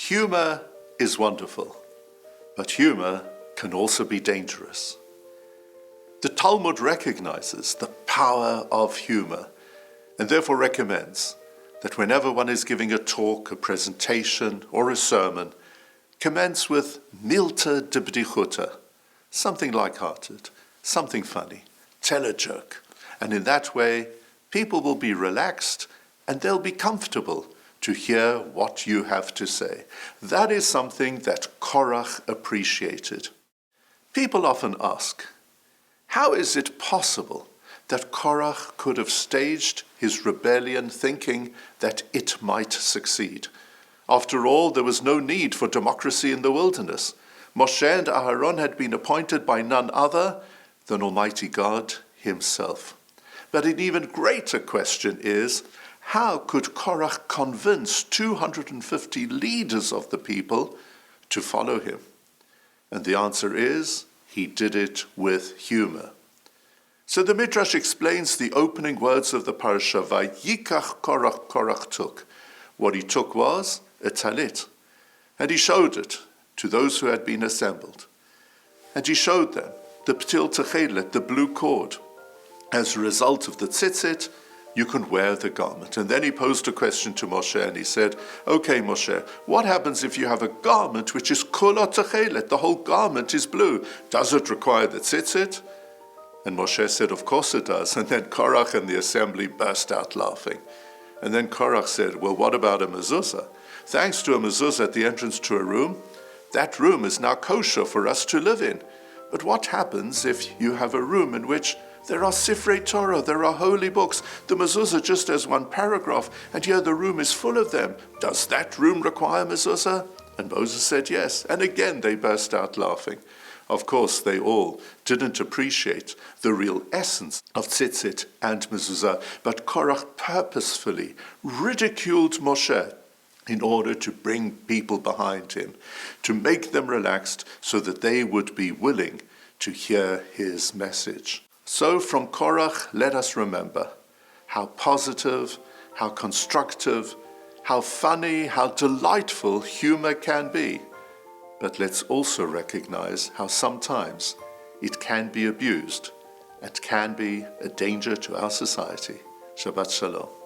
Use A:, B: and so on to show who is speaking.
A: Humour is wonderful, but humour can also be dangerous. The Talmud recognizes the power of humour and therefore recommends that whenever one is giving a talk, a presentation, or a sermon, commence with milta de bdichuta, something light-hearted, something funny, tell a joke, and in that way people will be relaxed and they'll be comfortable to hear what you have to say. That is something that Korach appreciated. People often ask, how is it possible that Korach could have staged his rebellion thinking that it might succeed? After all, there was no need for democracy in the wilderness. Moshe and Aharon had been appointed by none other than Almighty God himself. But an even greater question is, how could Korach convince 250 leaders of the people to follow him? And the answer is, he did it with humor. So the Midrash explains the opening words of the parasha, Vayikach Korach, Korach took. What he took was a talit, and he showed it to those who had been assembled. And he showed them the ptil techelet, the blue cord. As a result of the tzitzit, you can wear the garment. And then he posed a question to Moshe, and he said, okay, Moshe, what happens if you have a garment which is kula techelet, the whole garment is blue? Does it require the tzitzit? And Moshe said, of course it does. And then Korach and the assembly burst out laughing. And then Korach said, well, what about a mezuzah? Thanks to a mezuzah at the entrance to a room, that room is now kosher for us to live in. But what happens if you have a room in which there are Sifrei Torah, there are holy books, the mezuzah just has one paragraph, and here the room is full of them? Does that room require mezuzah? And Moses said yes, and again they burst out laughing. Of course, they all didn't appreciate the real essence of tzitzit and mezuzah, but Korach purposefully ridiculed Moshe in order to bring people behind him, to make them relaxed so that they would be willing to hear his message. So from Korach, let us remember how positive, how constructive, how funny, how delightful humor can be. But let's also recognize how sometimes it can be abused and can be a danger to our society. Shabbat Shalom.